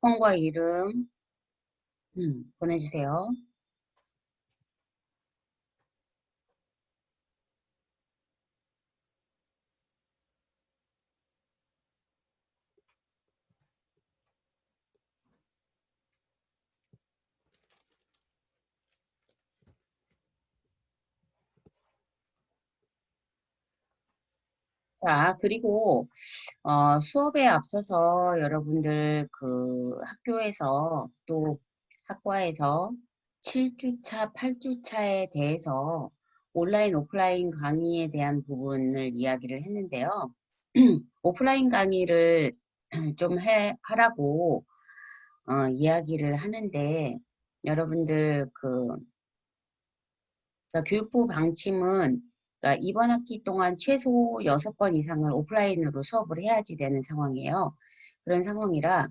학번과 이름 보내주세요. 자, 그리고 수업에 앞서서 여러분들 그 학교에서 또 학과에서 7주차, 8주차에 대해서 온라인, 오프라인 강의에 대한 부분을 이야기를 했는데요. 오프라인 강의를 좀 하라고 이야기를 하는데 여러분들 그러니까 교육부 방침은 그러니까 이번 학기 동안 최소 6번 이상을 오프라인으로 수업을 해야지 되는 상황이에요. 그런 상황이라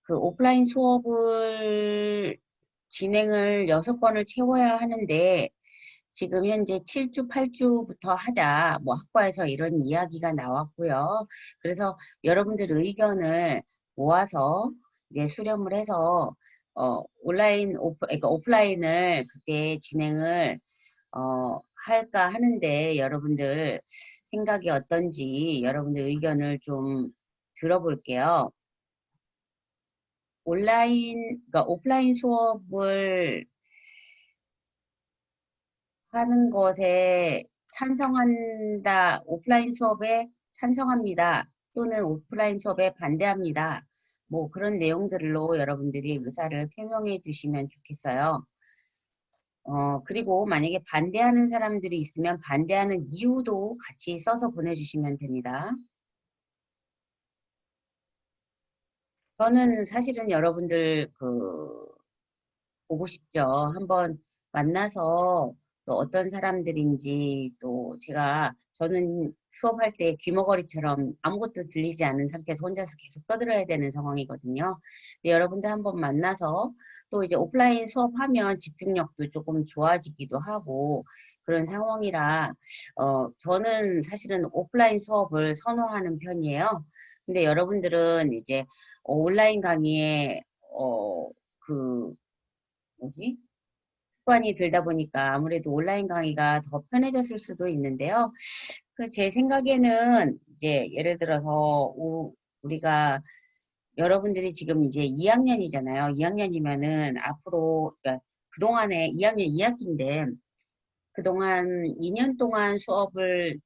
그 오프라인 수업을 진행을 6번을 채워야 하는데 지금 현재 7주, 8주부터 하자. 뭐 학과에서 이런 이야기가 나왔고요. 그래서 여러분들 의견을 모아서 이제 수렴을 해서 그러니까 오프라인을 그때 진행을 할까 하는데 여러분들 생각이 어떤지 여러분들 의견을 좀 들어볼게요. 그러니까 오프라인 수업을 하는 것에 찬성한다, 오프라인 수업에 찬성합니다. 또는 오프라인 수업에 반대합니다. 뭐 그런 내용들로 여러분들이 의사를 표명해 주시면 좋겠어요. 그리고 만약에 반대하는 사람들이 있으면 반대하는 이유도 같이 써서 보내주시면 됩니다. 저는 사실은 여러분들 보고 싶죠. 한번 만나서 또 어떤 사람들인지 또 저는 수업할 때 귀머거리처럼 아무것도 들리지 않은 상태에서 혼자서 계속 떠들어야 되는 상황이거든요. 근데 여러분들 한번 만나서 또 이제 오프라인 수업하면 집중력도 조금 좋아지기도 하고 그런 상황이라 저는 사실은 오프라인 수업을 선호하는 편이에요. 근데 여러분들은 이제 온라인 강의에 그 뭐지? 습관이 들다 보니까 아무래도 온라인 강의가 더 편해졌을 수도 있는데요. 제 생각에는 이제 예를 들어서 우리가 여러분들이 지금 이제 2학년이잖아요. 2학년이면은 앞으로 그러니까 그동안에 2학년 2학기인데 그동안 2년 동안 수업을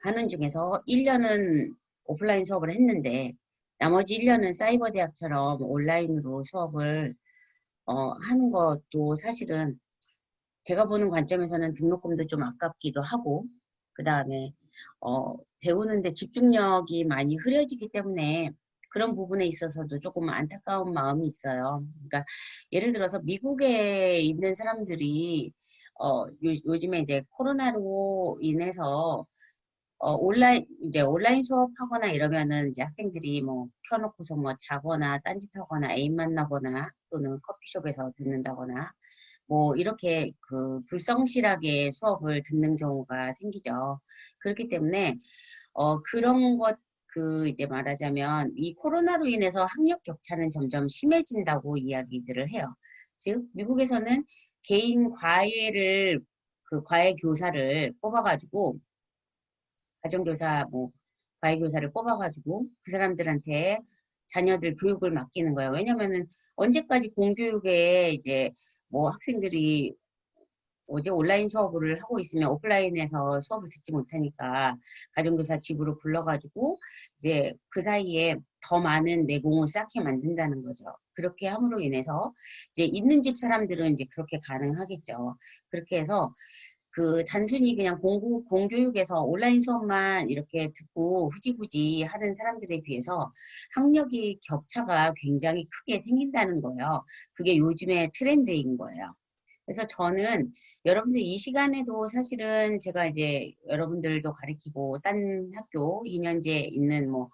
하는 중에서 1년은 오프라인 수업을 했는데 나머지 1년은 사이버 대학처럼 온라인으로 수업을 하는 것도 사실은 제가 보는 관점에서는 등록금도 좀 아깝기도 하고, 그 다음에, 배우는데 집중력이 많이 흐려지기 때문에 그런 부분에 있어서도 조금 안타까운 마음이 있어요. 그러니까, 예를 들어서 미국에 있는 사람들이, 요즘에 이제 코로나로 인해서 이제 온라인 수업하거나 이러면은 이제 학생들이 뭐 켜놓고서 뭐 자거나 딴짓하거나 애인 만나거나 또는 커피숍에서 듣는다거나 뭐 이렇게 불성실하게 수업을 듣는 경우가 생기죠. 그렇기 때문에 그런 이제 말하자면 이 코로나로 인해서 학력 격차는 점점 심해진다고 이야기들을 해요. 즉 미국에서는 개인 과외 교사를 뽑아가지고 가정교사 뭐 과외교사를 뽑아가지고 그 사람들한테 자녀들 교육을 맡기는 거예요. 왜냐면은 언제까지 공교육에 이제 뭐 학생들이 어제 온라인 수업을 하고 있으면 오프라인에서 수업을 듣지 못하니까 가정교사 집으로 불러가지고 이제 그 사이에 더 많은 내공을 쌓게 만든다는 거죠. 그렇게 함으로 인해서 이제 있는 집 사람들은 이제 그렇게 가능하겠죠. 그렇게 해서 단순히 그냥 공교육에서 온라인 수업만 이렇게 듣고 후지부지 하는 사람들에 비해서 학력이 격차가 굉장히 크게 생긴다는 거예요. 그게 요즘의 트렌드인 거예요. 그래서 저는 여러분들 이 시간에도 사실은 제가 이제 여러분들도 가르치고 딴 학교 2년제 있는 뭐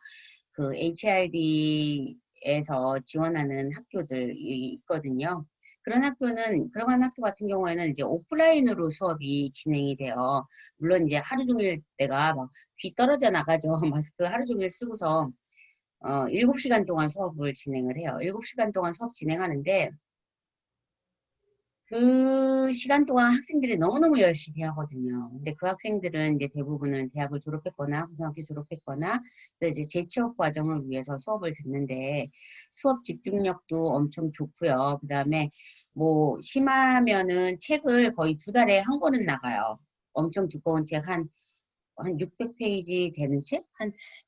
HRD에서 지원하는 학교들이 있거든요. 그런 학교 같은 경우에는 이제 오프라인으로 수업이 진행이 돼요. 물론 이제 하루 종일 내가 막 귀 떨어져 나가죠. 마스크 하루 종일 쓰고서 7시간 동안 수업을 진행을 해요. 7시간 동안 수업 진행하는데, 그 시간 동안 학생들이 너무너무 열심히 하거든요. 근데 그 학생들은 이제 대부분은 대학을 졸업했거나 고등학교 졸업했거나 또 이제 재취업 과정을 위해서 수업을 듣는데 수업 집중력도 엄청 좋고요. 그다음에 뭐 심하면은 책을 거의 2달에 한 권은 나가요. 엄청 두꺼운 책 한 600페이지 되는 책?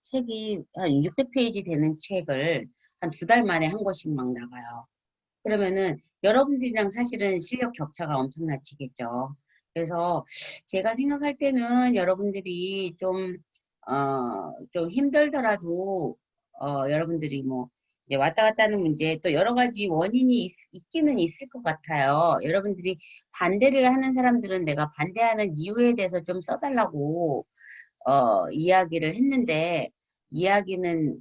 책이 한 600페이지 되는 책을 한 2달 만에 한 권씩 막 나가요. 그러면은 여러분들이랑 사실은 실력 격차가 엄청나지겠죠. 그래서 제가 생각할 때는 여러분들이 좀 힘들더라도, 여러분들이 뭐, 이제 왔다 갔다 하는 문제, 또 여러 가지 원인이 있기는 있을 것 같아요. 여러분들이 반대를 하는 사람들은 내가 반대하는 이유에 대해서 좀 써달라고, 이야기를 했는데, 이야기는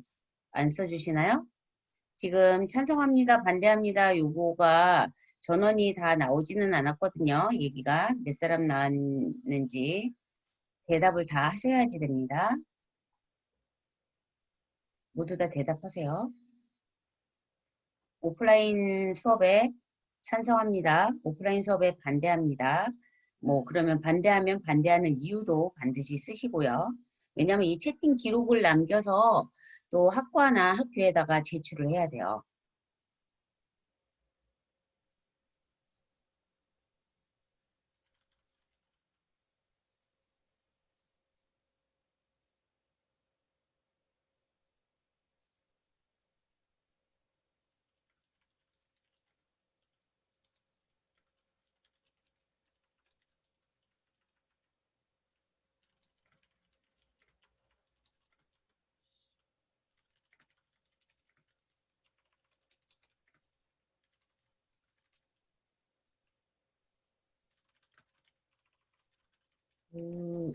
안 써주시나요? 지금 찬성합니다, 반대합니다, 요거가 전원이 다 나오지는 않았거든요. 얘기가 몇 사람 나왔는지 대답을 다 하셔야지 됩니다. 모두 다 대답하세요. 오프라인 수업에 찬성합니다. 오프라인 수업에 반대합니다. 뭐 그러면 반대하면 반대하는 이유도 반드시 쓰시고요. 왜냐하면 이 채팅 기록을 남겨서 또 학과나 학교에다가 제출을 해야 돼요. 음,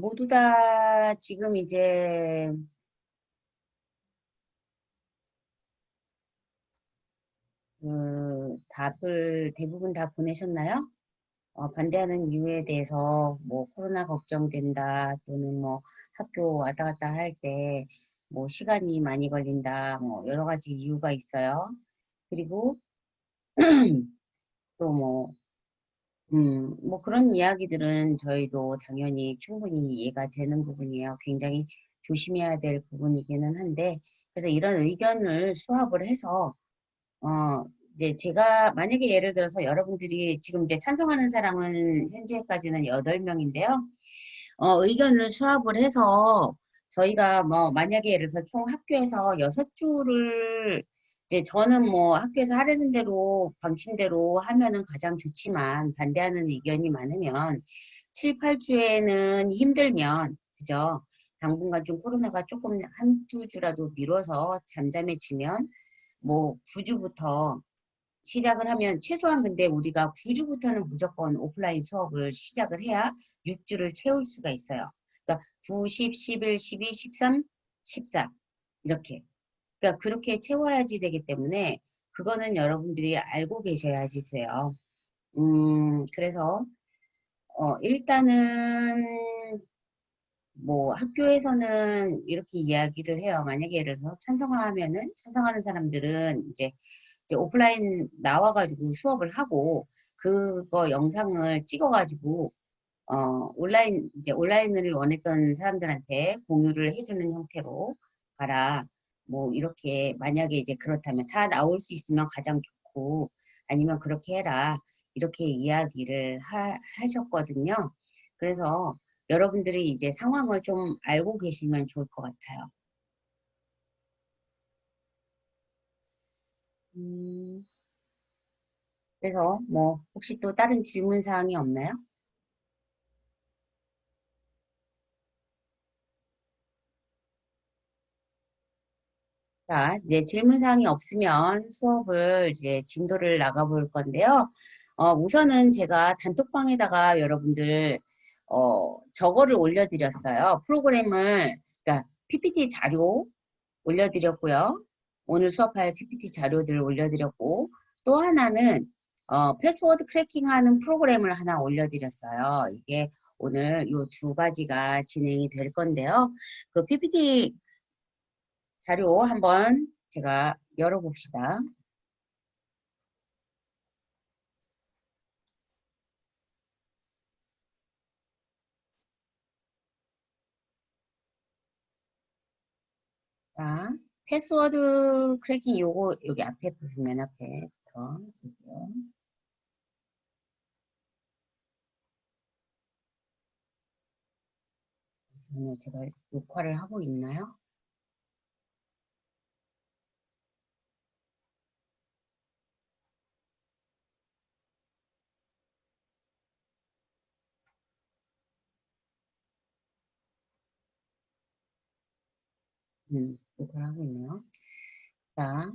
모두 다 지금 이제 그 답을 대부분 다 보내셨나요? 반대하는 이유에 대해서 뭐 코로나 걱정된다 또는 뭐 학교 왔다 갔다 할 때 뭐 시간이 많이 걸린다 뭐 여러 가지 이유가 있어요. 그리고 또 뭐 그런 이야기들은 저희도 당연히 충분히 이해가 되는 부분이에요. 굉장히 조심해야 될 부분이기는 한데 그래서 이런 의견을 수합을 해서 어, 이제 제가 만약에 예를 들어서 여러분들이 지금 이제 찬성하는 사람은 현재까지는 8명인데요. 의견을 수합을 해서 저희가 뭐 만약에 예를 들어서 총 학교에서 6주를 이제 저는 뭐 학교에서 하라는 대로 방침대로 하면은 가장 좋지만 반대하는 의견이 많으면 7, 8주에는 힘들면 그죠? 당분간 좀 코로나가 조금 한두 주라도 미뤄서 잠잠해지면 뭐 9주부터 시작을 하면 최소한 근데 우리가 9주부터는 무조건 오프라인 수업을 시작을 해야 6주를 채울 수가 있어요. 그러니까 9, 10, 11, 12, 13, 14 이렇게. 그러니까 그렇게 채워야지 되기 때문에 그거는 여러분들이 알고 계셔야지 돼요. 그래서 일단은 뭐 학교에서는 이렇게 이야기를 해요. 만약에 예를 들어서 찬성하면은 찬성하는 사람들은 이제 오프라인 나와가지고 수업을 하고 그거 영상을 찍어가지고 이제 온라인을 원했던 사람들한테 공유를 해주는 형태로 가라. 뭐 이렇게 만약에 이제 그렇다면 다 나올 수 있으면 가장 좋고 아니면 그렇게 해라. 이렇게 이야기를 하셨거든요. 그래서 여러분들이 이제 상황을 좀 알고 계시면 좋을 것 같아요. 음, 그래서 뭐 혹시 또 다른 질문 사항이 없나요? 자, 이제 질문 사항이 없으면 수업을 이제 진도를 나가볼 건데요. 우선은 제가 단톡방에다가 여러분들 저거를 올려드렸어요. 프로그램을, 그러니까 PPT 자료 올려드렸고요. 오늘 수업할 PPT 자료들을 올려드렸고, 또 하나는 패스워드 크래킹하는 프로그램을 하나 올려드렸어요. 이게 오늘 이 두 가지가 진행이 될 건데요. 그 PPT 자료 한번 제가 열어봅시다. 자, 패스워드 크래킹 요거 여기 앞에 보시면 앞에부터 볼게요. 잠시만요. 제가 녹화를 하고 있나요? 녹화를 하고 있네요. 자,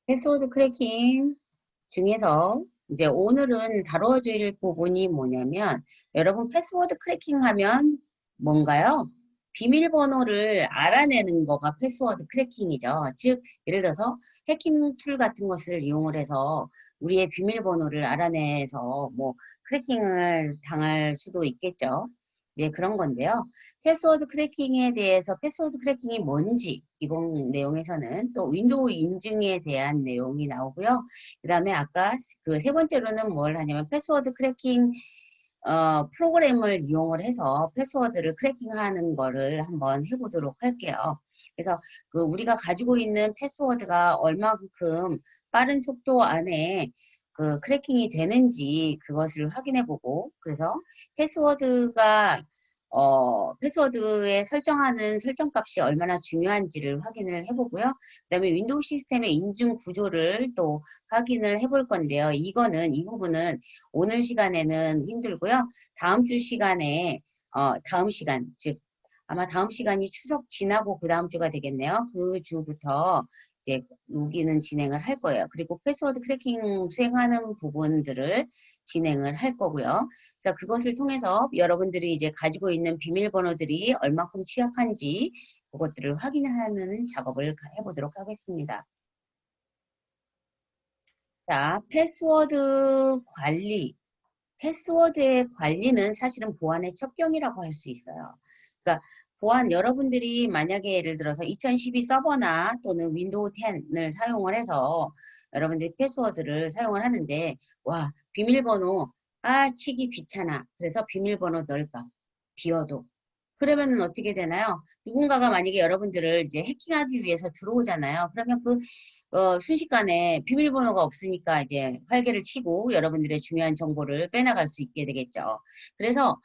패스워드 크래킹 중에서 이제 오늘은 다뤄질 부분이 뭐냐면 여러분 패스워드 크래킹 하면 뭔가요? 비밀번호를 알아내는 거가 패스워드 크래킹이죠. 즉 예를 들어서 해킹 툴 같은 것을 이용을 해서 우리의 비밀번호를 알아내서 뭐 크래킹을 당할 수도 있겠죠. 이제 그런 건데요. 패스워드 크래킹에 대해서 패스워드 크래킹이 뭔지 이번 내용에서는 또 윈도우 인증에 대한 내용이 나오고요. 그 다음에 아까 그 세 번째로는 뭘 하냐면 패스워드 크래킹 프로그램을 이용을 해서 패스워드를 크래킹하는 거를 한번 해보도록 할게요. 그래서 그 우리가 가지고 있는 패스워드가 얼마만큼 빠른 속도 안에 그 크래킹이 되는지 그것을 확인해 보고 그래서 패스워드가 패스워드에 설정하는 설정값이 얼마나 중요한지를 확인을 해보고요. 그 다음에 윈도우 시스템의 인증 구조를 또 확인을 해볼 건데요. 이 부분은 오늘 시간에는 힘들고요. 다음 주 시간에, 다음 시간, 즉, 아마 다음 시간이 추석 지나고 그 다음 주가 되겠네요. 그 주부터 이제 여기는 진행을 할 거예요. 그리고 패스워드 크래킹 수행하는 부분들을 진행을 할 거고요. 그래서 그것을 통해서 여러분들이 이제 가지고 있는 비밀번호들이 얼마큼 취약한지 그것들을 확인하는 작업을 해보도록 하겠습니다. 자, 패스워드 관리. 패스워드의 관리는 사실은 보안의 첩경이라고 할 수 있어요. 그러니까 보안 여러분들이 만약에 예를 들어서 2012 서버나 또는 윈도우 10을 사용을 해서 여러분들이 패스워드를 사용을 하는데 와 비밀번호 치기 귀찮아. 그래서 비밀번호 넣을까? 비워도. 그러면은 어떻게 되나요? 누군가가 만약에 여러분들을 이제 해킹하기 위해서 들어오잖아요. 그러면 그 순식간에 비밀번호가 없으니까 이제 활개를 치고 여러분들의 중요한 정보를 빼나갈 수 있게 되겠죠. 그래서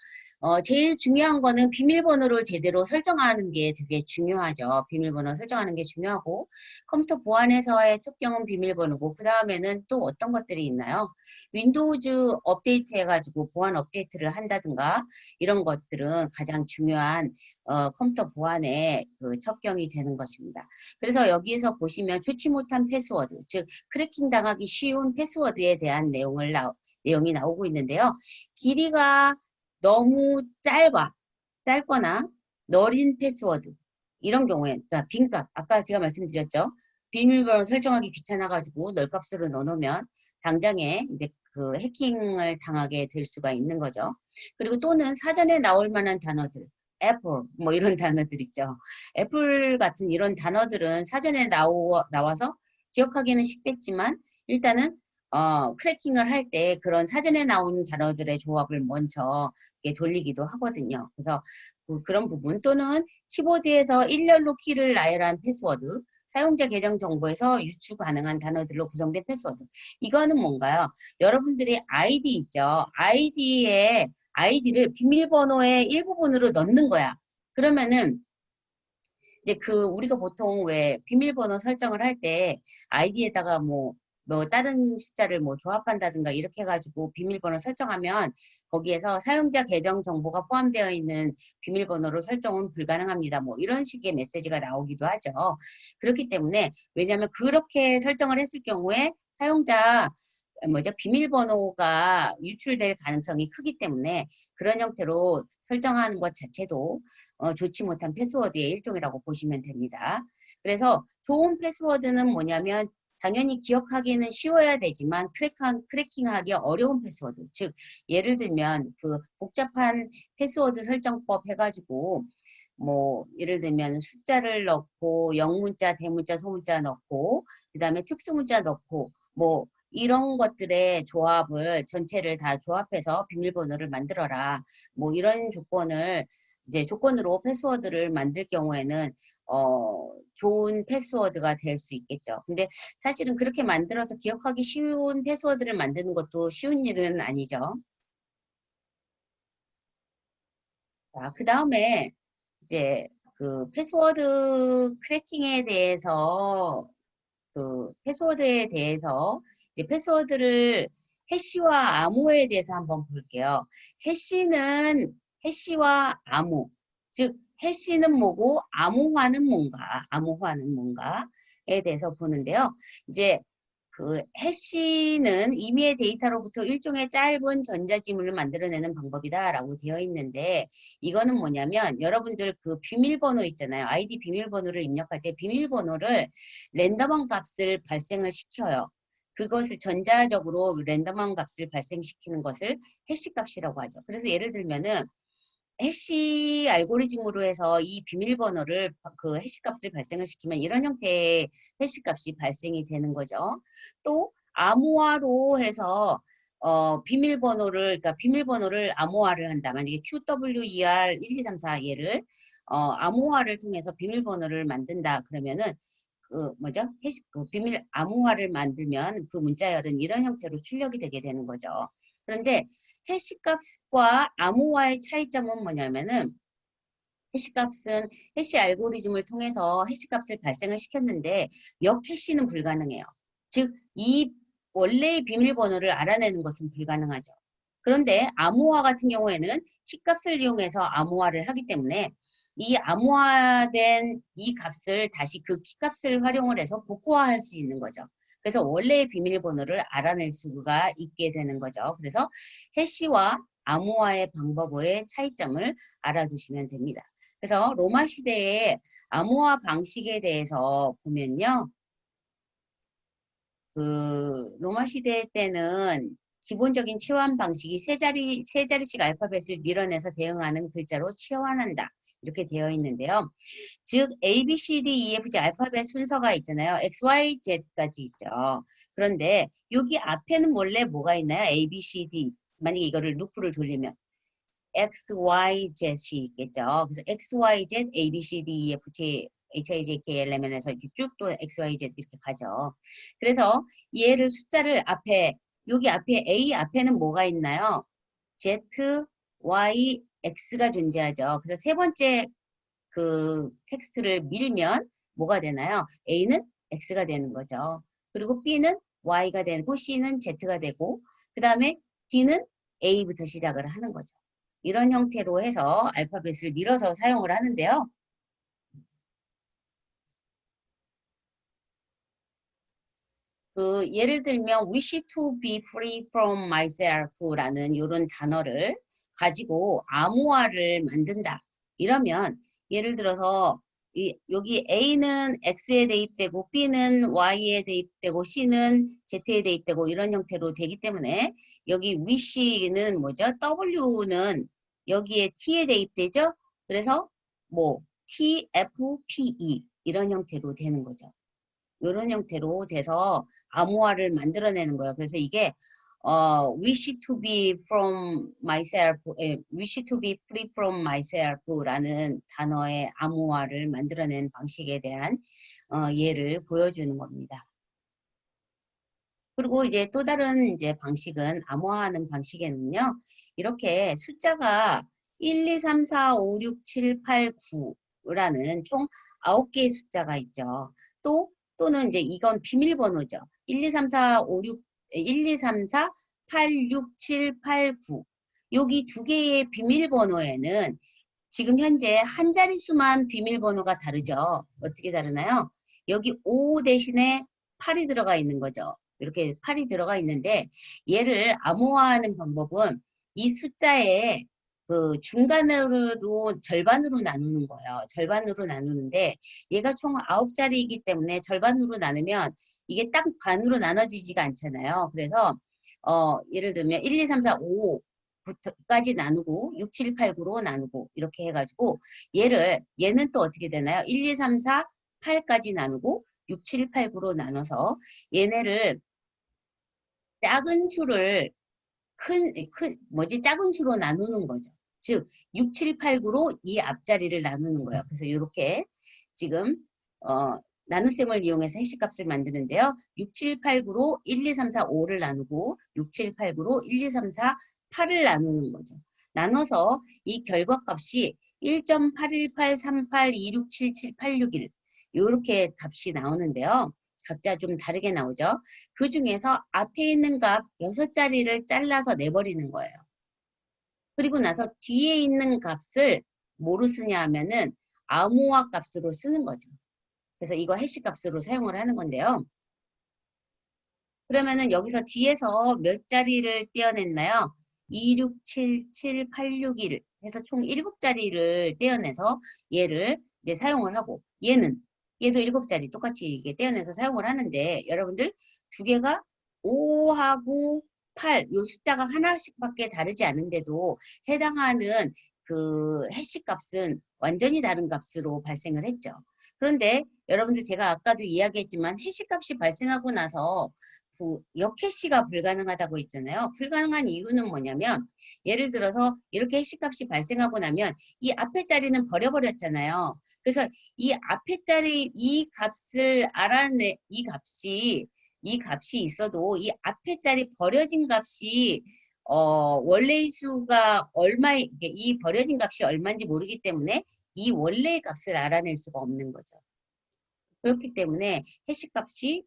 제일 중요한 거는 비밀번호를 제대로 설정하는 게 되게 중요하죠. 비밀번호 설정하는 게 중요하고 컴퓨터 보안에서의 첩경은 비밀번호고 그 다음에는 또 어떤 것들이 있나요? 윈도우즈 업데이트 해가지고 보안 업데이트를 한다든가 이런 것들은 가장 중요한 컴퓨터 보안의 그 첩경이 되는 것입니다. 그래서 여기에서 보시면 좋지 못한 패스워드, 즉 크래킹 당하기 쉬운 패스워드에 대한 내용이 나오고 있는데요. 길이가 너무 짧거나 너린 패스워드 이런 경우에 그러니까 빈값 아까 제가 말씀드렸죠. 비밀번호 설정하기 귀찮아가지고 널값으로 넣어놓으면 당장에 이제 그 해킹을 당하게 될 수가 있는 거죠. 그리고 또는 사전에 나올 만한 단어들, 애플 뭐 이런 단어들 있죠. 애플 같은 이런 단어들은 사전에 나와서 기억하기는 쉽겠지만 일단은 크래킹을 할 때 그런 사전에 나오는 단어들의 조합을 먼저 이렇게 돌리기도 하거든요. 그래서 그런 부분 또는 키보드에서 일렬로 키를 나열한 패스워드, 사용자 계정 정보에서 유추 가능한 단어들로 구성된 패스워드. 이거는 뭔가요? 여러분들이 아이디 있죠? 아이디를 비밀번호의 일부분으로 넣는 거야. 그러면은 이제 우리가 보통 왜 비밀번호 설정을 할 때 아이디에다가 뭐 다른 숫자를 뭐 조합한다든가 이렇게 해가지고 비밀번호 설정하면 거기에서 사용자 계정 정보가 포함되어 있는 비밀번호로 설정은 불가능합니다. 뭐 이런 식의 메시지가 나오기도 하죠. 그렇기 때문에 왜냐하면 그렇게 설정을 했을 경우에 사용자 비밀번호가 유출될 가능성이 크기 때문에 그런 형태로 설정하는 것 자체도 좋지 못한 패스워드의 일종이라고 보시면 됩니다. 그래서 좋은 패스워드는 뭐냐면 당연히 기억하기는 쉬워야 되지만 크래킹하기 어려운 패스워드. 즉 예를 들면 복잡한 패스워드 설정법 해가지고 뭐 예를 들면 숫자를 넣고 영문자, 대문자, 소문자 넣고 그 다음에 특수문자 넣고 뭐 이런 것들의 조합을 전체를 다 조합해서 비밀번호를 만들어라. 뭐 이런 이제 조건으로 패스워드를 만들 경우에는 좋은 패스워드가 될 수 있겠죠. 근데 사실은 그렇게 만들어서 기억하기 쉬운 패스워드를 만드는 것도 쉬운 일은 아니죠. 자, 그 다음에 이제 패스워드 크래킹에 대해서 패스워드에 대해서 이제 패스워드를 해시와 암호에 대해서 한번 볼게요. 해시와 암호, 즉 해시는 뭐고 암호화는 뭔가에 대해서 보는데요. 이제 해시는 임의의 데이터로부터 일종의 짧은 전자지물을 만들어내는 방법이다라고 되어 있는데 이거는 뭐냐면 여러분들 비밀번호 있잖아요. 아이디 비밀번호를 입력할 때 비밀번호를 랜덤한 값을 발생을 시켜요. 그것을 전자적으로 랜덤한 값을 발생시키는 것을 해시 값이라고 하죠. 그래서 예를 들면은 해시 알고리즘으로 해서 이 비밀번호를 해시 값을 발생을 시키면 이런 형태의 해시 값이 발생이 되는 거죠. 또 암호화로 해서 그러니까 비밀번호를 암호화를 한다. 만약에 QWER 1234 얘를 암호화를 통해서 비밀번호를 만든다. 그러면은 비밀 암호화를 만들면 그 문자열은 이런 형태로 출력이 되게 되는 거죠. 그런데 해시값과 암호화의 차이점은 뭐냐면은 해시값은 해시 알고리즘을 통해서 해시값을 발생을 시켰는데 역해시는 불가능해요. 즉, 이 원래의 비밀번호를 알아내는 것은 불가능하죠. 그런데 암호화 같은 경우에는 키값을 이용해서 암호화를 하기 때문에 이 암호화된 이 값을 다시 그 키값을 활용을 해서 복구화할 수 있는 거죠. 그래서 원래의 비밀번호를 알아낼 수가 있게 되는 거죠. 그래서 해시와 암호화의 방법의 차이점을 알아두시면 됩니다. 그래서 로마 시대의 암호화 방식에 대해서 보면요. 로마 시대 때는 기본적인 치환 방식이 세 자리씩 알파벳을 밀어내서 대응하는 글자로 치환한다. 이렇게 되어 있는데요. 즉 A, B, C, D, E, F, G 알파벳 순서가 있잖아요. X, Y, Z까지 있죠. 그런데 여기 앞에는 원래 뭐가 있나요? A, B, C, D. 만약에 이거를 루프를 돌리면 X, Y, Z이 있겠죠. 그래서 X, Y, Z, A, B, C, D, E, F, G, H, I, J, K, L, M, N 에서 이렇게 쭉 또 X, Y, Z 이렇게 가죠. 그래서 얘를 숫자를 여기 앞에 A 앞에는 뭐가 있나요? Z, Y, X가 존재하죠. 그래서 세 번째 텍스트를 밀면 뭐가 되나요? A는 X가 되는 거죠. 그리고 B는 Y가 되고 C는 Z가 되고 그 다음에 D는 A부터 시작을 하는 거죠. 이런 형태로 해서 알파벳을 밀어서 사용을 하는데요. 예를 들면 wish to be free from myself라는 이런 단어를 가지고 암호화를 만든다. 이러면 예를 들어서 여기 A는 X에 대입되고 B는 Y에 대입되고 C는 Z에 대입되고 이런 형태로 되기 때문에 여기 wish는 뭐죠? W는 여기에 T에 대입되죠? 그래서 뭐 TFPE 이런 형태로 되는 거죠. 이런 형태로 돼서 암호화를 만들어내는 거예요. 그래서 이게 wish to be from myself, wish to be free from myself라는 단어의 암호화를 만들어낸 방식에 대한 예를 보여주는 겁니다. 그리고 이제 또 다른 이제 방식은 암호화하는 방식에는요. 이렇게 숫자가 1, 2, 3, 4, 5, 6, 7, 8, 9라는 총 9개의 숫자가 있죠. 또는 이제 이건 비밀번호죠. 1, 2, 3, 4, 5, 6, 1, 2, 3, 4, 8, 6, 7, 8, 9. 여기 두 개의 비밀번호에는 지금 현재 한 자릿수만 비밀번호가 다르죠. 어떻게 다르나요? 여기 5 대신에 8이 들어가 있는 거죠. 이렇게 8이 들어가 있는데 얘를 암호화하는 방법은 이 숫자의 그 중간으로 절반으로 나누는 거예요. 절반으로 나누는데 얘가 총 9자리이기 때문에 절반으로 나누면 이게 딱 반으로 나눠지지가 않잖아요. 그래서 예를 들면 1, 2, 3, 4, 5 부터까지 나누고 6, 7, 8, 9로 나누고 이렇게 해가지고 얘는 또 어떻게 되나요? 1, 2, 3, 4, 8까지 나누고 6, 7, 8, 9로 나눠서 얘네를 작은 수를 작은 수로 나누는 거죠. 즉 6, 7, 8, 9로 이 앞자리를 나누는 거예요. 그래서 이렇게 지금 나눗셈을 이용해서 해시값을 만드는데요. 6, 7, 8, 9로 1, 2, 3, 4, 5를 나누고 6, 7, 8, 9로 1, 2, 3, 4, 8을 나누는 거죠. 나눠서 이 결과값이 1.81838267786 이렇게 값이 나오는데요. 각자 좀 다르게 나오죠. 그 중에서 앞에 있는 값 6자리를 잘라서 내버리는 거예요. 그리고 나서 뒤에 있는 값을 뭐로 쓰냐 하면은 암호화 값으로 쓰는 거죠. 그래서 이거 해시 값으로 사용을 하는 건데요. 그러면은 여기서 뒤에서 몇 자리를 떼어냈나요? 2677861 해서 총 7자리를 떼어내서 얘를 이제 사용을 하고 얘도 7자리 똑같이 이게 떼어내서 사용을 하는데 여러분들 두 개가 5하고 8, 요 숫자가 하나씩밖에 다르지 않은데도 해당하는 그 해시 값은 완전히 다른 값으로 발생을 했죠. 그런데 여러분들 제가 아까도 이야기했지만 해시 값이 발생하고 나서 역해시가 불가능하다고 했잖아요. 불가능한 이유는 뭐냐면 예를 들어서 이렇게 해시값이 발생하고 나면 이 앞에 자리는 버려버렸잖아요. 그래서 이 앞에 자리 이 값을 이 값이 있어도 이 앞에 자리 버려진 값이 원래의 수가 이 버려진 값이 얼마인지 모르기 때문에 이 원래의 값을 알아낼 수가 없는 거죠. 그렇기 때문에 해시값이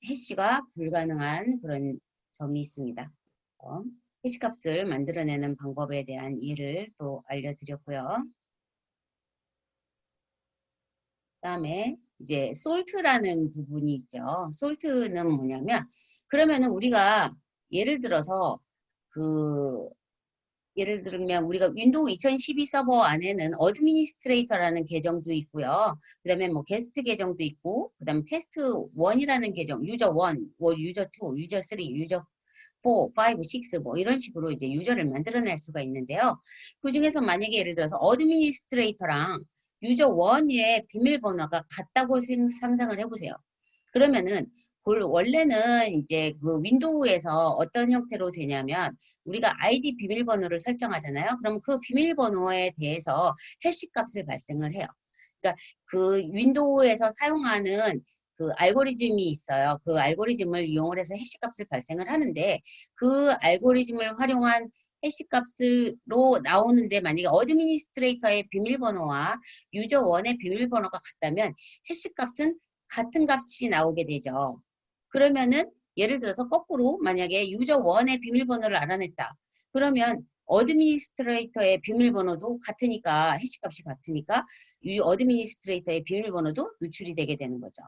해시가 불가능한 그런 점이 있습니다. 해시값을 만들어내는 방법에 대한 예를 또 알려드렸고요. 그다음에 이제 솔트라는 부분이 있죠. 솔트는 뭐냐면 그러면은 우리가 예를 들어서 그 예를 들면 우리가 윈도우 2012 서버 안에는 어드미니스트레이터라는 계정도 있고요. 그 다음에 뭐 게스트 계정도 있고, 그 다음에 테스트 1이라는 계정, 유저 1, 뭐 유저 2, 유저 3, 유저 4, 5, 6, 뭐 이런 식으로 이제 유저를 만들어낼 수가 있는데요. 그 중에서 만약에 예를 들어서 어드미니스트레이터랑 유저 1의 비밀번호가 같다고 상상을 해보세요. 그러면은 원래는 이제 그 윈도우에서 어떤 형태로 되냐면 우리가 아이디 비밀번호를 설정하잖아요. 그럼 그 비밀번호에 대해서 해시 값을 발생을 해요. 그러니까 그 윈도우에서 사용하는 그 알고리즘이 있어요. 그 알고리즘을 이용을 해서 해시 값을 발생을 하는데 그 알고리즘을 활용한 해시 값으로 나오는데 만약에 어드미니스트레이터의 비밀번호와 유저 1의 비밀번호가 같다면 해시 값은 같은 값이 나오게 되죠. 그러면은 예를 들어서 거꾸로 만약에 유저 1의 비밀번호를 알아냈다. 그러면 어드미니스트레이터의 비밀번호도 같으니까 해시값이 같으니까 이 어드미니스트레이터의 비밀번호도 누출이 되게 되는 거죠.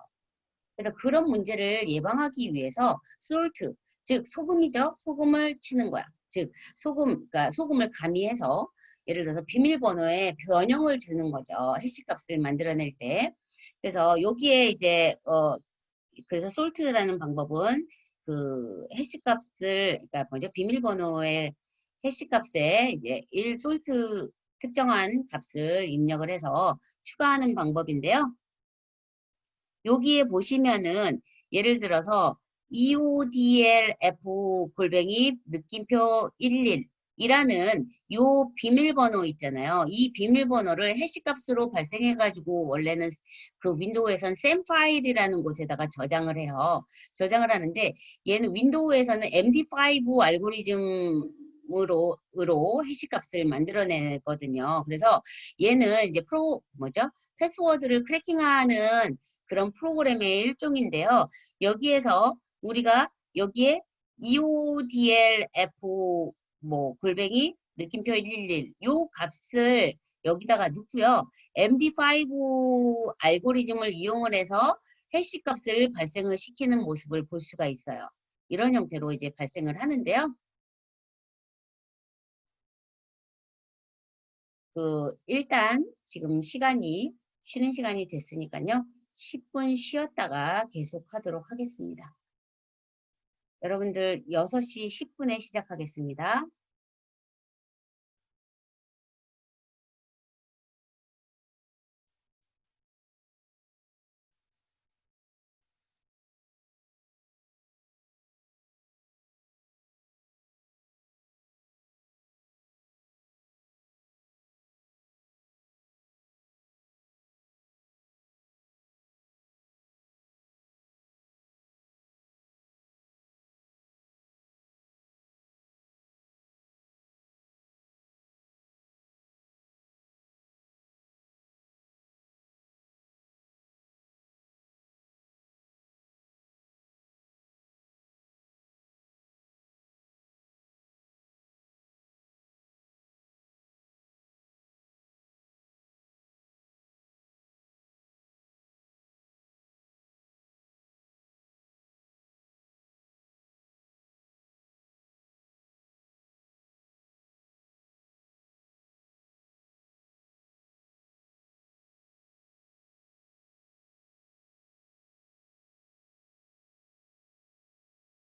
그래서 그런 문제를 예방하기 위해서 솔트, 즉 소금이죠. 소금을 치는 거야. 즉 그러니까 소금을 가미해서 예를 들어서 비밀번호에 변형을 주는 거죠. 해시값을 만들어낼 때. 그래서 여기에 이제 그래서 솔트라는 방법은 그 해시값을 그러니까 뭐죠? 비밀번호의 해시값에 이제 1 솔트 특정한 값을 입력을 해서 추가하는 방법인데요. 여기에 보시면은 예를 들어서 EODLF 골뱅이 느낌표 11이라는 요 비밀번호 있잖아요. 이 비밀번호를 해시값으로 발생해가지고 원래는 그 윈도우에선 샘 파일이라는 곳에다가 저장을 해요. 저장을 하는데 얘는 윈도우에서는 MD5 알고리즘으로 해시값을 만들어내거든요. 그래서 얘는 이제 패스워드를 크래킹하는 그런 프로그램의 일종인데요. 여기에서 우리가 여기에 EODLF 골뱅이 느낌표 111 요 값을 여기다가 넣고요. MD5 알고리즘을 이용을 해서 해시 값을 발생을 시키는 모습을 볼 수가 있어요. 이런 형태로 이제 발생을 하는데요. 일단 지금 쉬는 시간이 됐으니까요. 10분 쉬었다가 계속 하도록 하겠습니다. 여러분들 6시 10분에 시작하겠습니다.